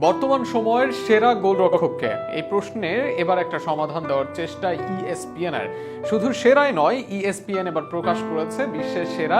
বর্তমান সময়ের সেরা গোলরক্ষককে এই প্রশ্নের এবার একটা সমাধান দেওয়ার চেষ্টা ইএসপিএন এর। শুধু সেরাই নয়, ইএসপিএন এবার প্রকাশ করেছে বিশ্বের সেরা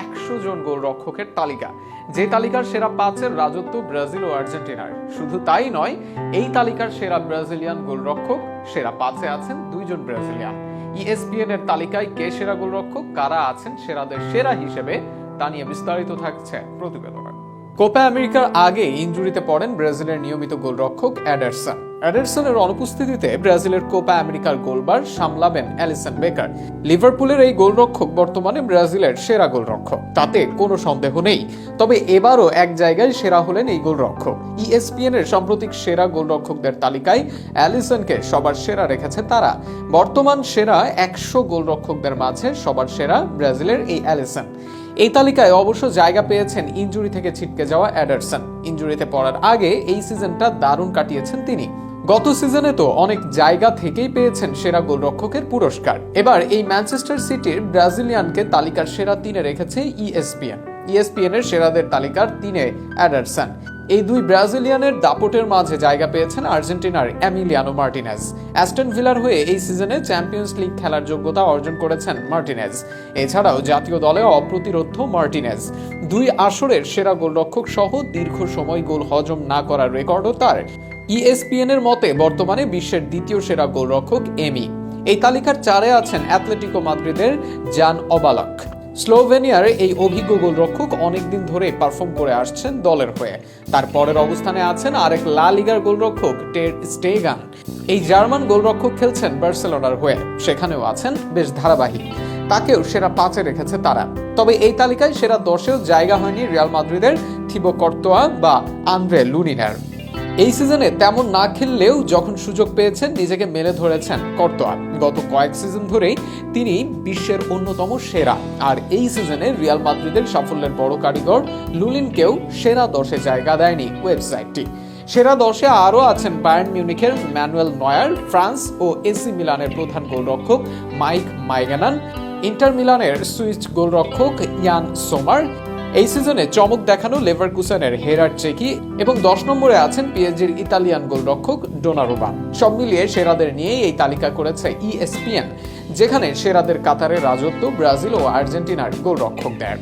100 জন গোলরক্ষকের তালিকা, যে তালিকার সেরা 5-এর রাজত্ব ব্রাজিল ও আর্জেন্টিনার। শুধু তাই নয়, এই তালিকার সেরা ব্রাজিলিয়ান গোলরক্ষক সেরা 5-এ আছেন 2 জন ব্রাজিলিয়ান। ইএসপিএন এর তালিকায় কে সেরা গোলরক্ষক, কারা আছেন সেরাদের সেরা হিসেবে, তা নিয়ে বিস্তারিত থাকছে প্রতিবেদনে। কোপা আমেরিকার আগে ইনজুরিতে পড়েন ব্রাজিলের নিয়মিত গোলরক্ষক এডারসন। এডারসনের অনুপস্থিতিতে ব্রাজিলের কোপা আমেরিকার গোলবার সামলাবেন অ্যালিসন বেকার। লিভারপুলের এই গোলরক্ষক বর্তমানে ব্রাজিলের সেরা গোলরক্ষক, তাতে কোনো সন্দেহ নেই। তবে এবারও এক জায়গায় সেরা হলেন এই গোলরক্ষক। ইএসপিএন এর সাম্প্রতিক সেরা গোলরক্ষকদের তালিকায় অ্যালিসনকে সবার সেরা রেখেছে তারা। বর্তমান সেরা 100 গোলরক্ষকদের মাঝে সবার সেরা ব্রাজিলের এই অ্যালিসন। এই তালিকায় অবশ্য জায়গা পেয়েছেন ইনজুরি থেকে ছিটকে যাওয়া এডারসন। ইনজুরিতে পড়ার আগে এই সিজনটা দারুণ কাটিয়েছেন তিনি। গত সিজনে তো অনেক জায়গা থেকেই পেয়েছেন সেরা গোলরক্ষকের পুরস্কার। এবার এই ম্যানচেস্টার সিটির ব্রাজিলিয়ানকে তালিকার সেরা 3-এ রেখেছে ইএসপিএন। ইএসপিএন এর সেরাদের তালিকার 3-এ এডারসন। এই দুই ব্রাজিলিয়ানের দাপটের মাঝে জায়গা পেয়েছেন আর্জেন্টিনার এমিলিয়ানো মার্টিনেজ। অ্যাস্টন ভিলার হয়ে এই সিজনে চ্যাম্পিয়ন্স লিগ খেলার যোগ্যতা অর্জন করেছেন মার্টিনেজ। এছাড়াও জাতীয় দলে অপ্রতিরোধ মার্টিনেজ। 2 আসরের সেরা গোলরক্ষক সহ দীর্ঘ সময় গোল হজম না করার রেকর্ডও তার। ইএসপিএন এর মতে বর্তমানে বিশ্বের 2য় সেরা গোলরক্ষক এমি। এই তালিকার 4-এ আছেন অ্যাটলেটিকো মাদ্রিদের জান ওবালক। স্লোভেনিয়ার এই অভিজ্ঞ গোলরক্ষক অনেকদিন ধরে পারফর্ম করে আসছেন দলের হয়ে। তারপরের অবস্থানে আছেন আরেক লা লিগার গোলরক্ষক টের স্টেগান। এই জার্মান গোলরক্ষক খেলছেন বার্সেলোনার হয়ে, সেখানেও আছেন বেশ ধারাবাহিক। তাকেও সেরা 5-এ রেখেছে তারা। তবে এই তালিকায় সেরা 10-এও জায়গা হয়নি রিয়াল মাদ্রিদের থিবো কর্তোয়া বা আন্দ্রে লুনিনার। এই সিজনে তেমন না খেললেও যখন সুযোগ পেয়েছেন নিজেকে মেলে ধরেছেন কর্তোয়া। গত কয়েক সিজন ধরেই তিনি বিশ্বের অন্যতম সেরা। আর এই সিজনে রিয়াল মাদ্রিদের সাফল্যের বড় কারিগর লুলিনকেও সেরা 10-এ জায়গা দেয়নি ওয়েবসাইটটি। সেরা 10-এ আরও আছেন বায়ার্ন মিউনিখের ম্যানুয়েল নয়ার, ফ্রান্স ও এসি মিলানের প্রধান গোলরক্ষক মাইক মাইগানান, ইন্টার মিলানের সুইস গোলরক্ষক ইয়ান সোমার, এই সিজনে চমক দেখানো লেভারকুসেনের হেরার্ড চেকি এবং 10 নম্বরে আছেন পিএসজির ইতালিয়ান গোলরক্ষক ডোনারুমা। সব মিলিয়ে সেরাদের নিয়েই এই তালিকা করেছে ইএসপিএন, যেখানে সেরাদের কাতারে রাজত্ব ব্রাজিল ও আর্জেন্টিনার গোলরক্ষকদের।